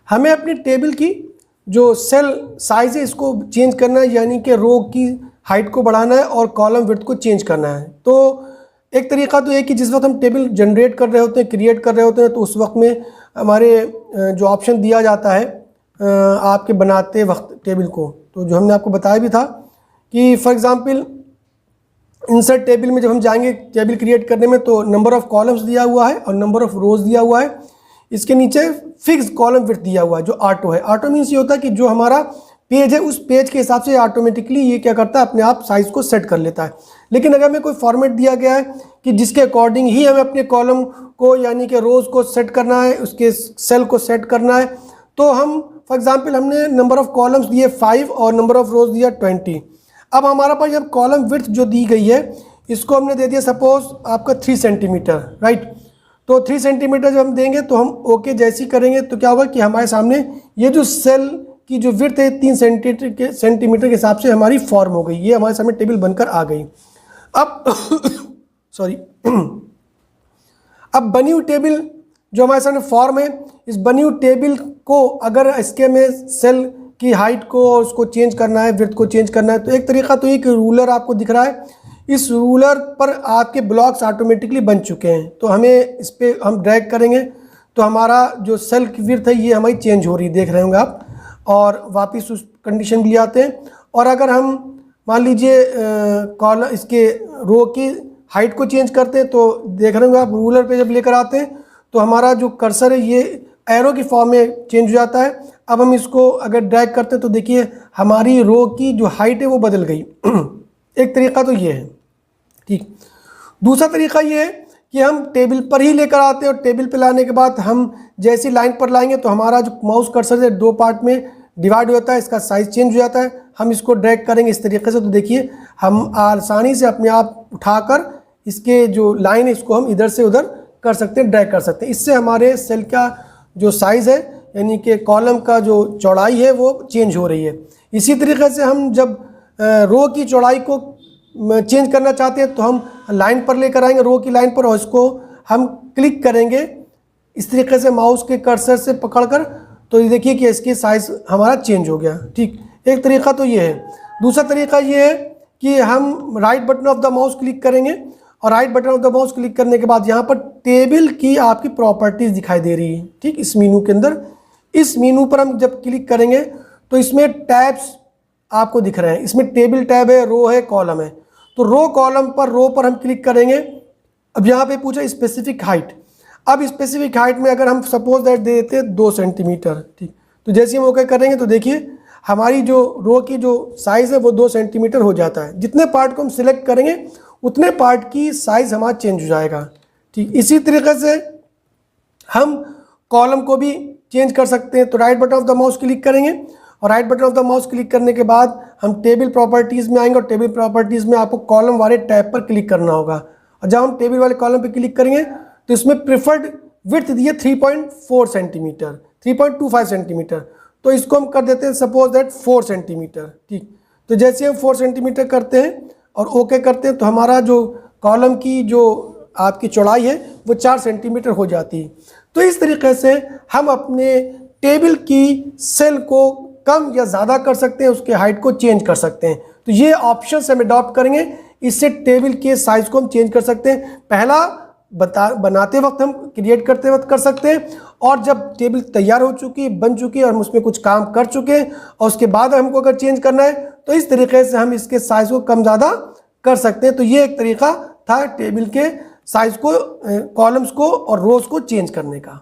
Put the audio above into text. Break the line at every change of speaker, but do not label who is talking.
हमें अपनी टेबल की जो सेल साइज़ है इसको चेंज करना है, यानी कि रो की हाइट को बढ़ाना है और कॉलम विड्थ को चेंज करना है। तो एक तरीका तो ये कि जिस वक्त हम टेबल जनरेट कर रहे होते हैं, क्रिएट कर रहे होते हैं, तो उस वक्त में हमारे जो ऑप्शन दिया जाता है आपके बनाते वक्त टेबल को, तो जो हमने आपको बताया भी था कि फॉर एग्ज़ाम्पल इंसर्ट टेबल में जब हम जाएंगे टेबल क्रिएट करने में, तो नंबर ऑफ़ कॉलम्स दिया हुआ है और नंबर ऑफ़ रोज़ दिया हुआ है। इसके नीचे फिक्स कॉलम विड्थ दिया हुआ है जो ऑटो है। ऑटो मीन्स ये होता है कि जो हमारा पेज है उस पेज के हिसाब से ऑटोमेटिकली ये क्या करता है, अपने आप साइज़ को सेट कर लेता है। लेकिन अगर हमें कोई फॉर्मेट दिया गया है कि जिसके अकॉर्डिंग ही हमें अपने कॉलम को यानी कि रोज़ को सेट करना है, उसके सेल को सेट करना है, तो हम फॉर एग्ज़ाम्पल हमने नंबर ऑफ़ कॉलम्स दिए 5 और नंबर ऑफ़ रोज़ दिया 20। अब हमारा पास जब कॉलम विड्थ जो दी गई है इसको हमने दे दिया सपोज़ आपका 3 सेंटीमीटर, राइट। तो 3 सेंटीमीटर जब हम देंगे तो हम ओके जैसी करेंगे तो क्या होगा कि हमारे सामने ये जो सेल की जो विड्थ है 3 सेंटीमीटर के हिसाब से हमारी फॉर्म हो गई, ये हमारे सामने टेबल बनकर आ गई। अब सॉरी अब बनी हुई टेबल जो हमारे सामने फॉर्म है, इस बनी हुई टेबल को अगर इसके में सेल की हाइट को और उसको चेंज करना है, विड्थ को चेंज करना है, तो एक तरीका तो ये कि रूलर आपको दिख रहा है, इस रूलर पर आपके ब्लॉक्स ऑटोमेटिकली बन चुके हैं। तो हमें इस पर हम ड्रैग करेंगे तो हमारा जो सेल की विड्थ है ये हमारी चेंज हो रही है, देख रहे होंगे आप, और वापस उस कंडीशन में ले आते हैं। और अगर हम मान लीजिए कॉलम इसके रो की हाइट को चेंज करते हैं तो देख रहे होंगे आप, रूलर पे जब लेकर आते हैं तो हमारा जो कर्सर है ये एरो की फॉर्म में चेंज हो जाता है। अब हम इसको अगर ड्रैग करते हैं तो देखिए हमारी रो की जो हाइट है वो बदल गई। एक तरीका तो ये है, ठीक। दूसरा तरीका ये है कि हम टेबल पर ही लेकर आते हैं और टेबल पे लाने के बाद हम जैसी लाइन पर लाएंगे तो हमारा जो माउस कर्सर है 2 पार्ट में डिवाइड हो जाता है, इसका साइज़ चेंज हो जाता है। हम इसको ड्रैग करेंगे इस तरीके से तो देखिए हम आसानी से अपने आप उठाकर इसके जो लाइन है इसको हम इधर से उधर कर सकते हैं, ड्रैग कर सकते हैं। इससे हमारे सेल का जो साइज़ है यानी कि कॉलम का जो चौड़ाई है वो चेंज हो रही है। इसी तरीके से हम जब रो की चौड़ाई को चेंज करना चाहते हैं तो हम लाइन पर लेकर आएंगे, रो की लाइन पर, और इसको हम क्लिक करेंगे इस तरीके से माउस के कर्सर से पकड़कर, तो ये देखिए कि इसकी साइज़ हमारा चेंज हो गया, ठीक। एक तरीका तो ये है। दूसरा तरीका ये है कि हम right button of the mouse click करेंगे और right button of the mouse click करने के बाद यहाँ पर टेबल की आपकी प्रॉपर्टीज़ दिखाई दे रही है, ठीक। इस मीनू के अंदर, इस मीनू पर हम जब क्लिक करेंगे तो इसमें टैब्स आपको दिख रहे हैं। इसमें टेबल टैब है, रो है, कॉलम है। तो रो कॉलम पर रो पर हम क्लिक करेंगे। अब यहाँ पे पूछा स्पेसिफिक हाइट। अब स्पेसिफिक हाइट में अगर हम सपोज दैट दे देते हैं 2 सेंटीमीटर, ठीक। तो जैसे हम ओके करेंगे तो देखिए हमारी जो रो की जो साइज़ है वो 2 सेंटीमीटर हो जाता है। जितने पार्ट को हम सिलेक्ट करेंगे उतने पार्ट की साइज़ हमारा चेंज हो जाएगा, ठीक। इसी तरीके से हम कॉलम को भी चेंज कर सकते हैं। तो right button of the mouse click करेंगे और right button of the mouse click करने के बाद हम टेबल प्रॉपर्टीज़ में आएंगे और टेबल प्रॉपर्टीज़ में आपको कॉलम वाले टैब पर क्लिक करना होगा। और जब हम टेबल वाले कॉलम पर क्लिक करेंगे तो इसमें प्रिफर्ड विड्थ दी है 3.4 सेंटीमीटर, 3.25 सेंटीमीटर। तो इसको हम कर देते हैं सपोज दैट 4 सेंटीमीटर, ठीक। तो जैसे हम 4 सेंटीमीटर करते हैं और ओके करते हैं तो हमारा जो कॉलम की जो आपकी चौड़ाई है वो 4 सेंटीमीटर हो जाती है। तो इस तरीके से हम अपने टेबल की सेल को कम या ज़्यादा कर सकते हैं, उसके हाइट को चेंज कर सकते हैं। तो ये ऑप्शन हम अडॉप्ट करेंगे, इससे टेबल के साइज़ को हम चेंज कर सकते हैं। पहला बनाते वक्त हम क्रिएट करते वक्त कर सकते हैं, और जब टेबल तैयार हो चुकी, बन चुकी है और हम उसमें कुछ काम कर चुके हैं और उसके बाद हमको अगर चेंज करना है तो इस तरीके से हम इसके साइज़ को कम ज़्यादा कर सकते हैं। तो ये एक तरीका था टेबल के साइज़ को, कॉलम्स को और रोज़ को चेंज करने का।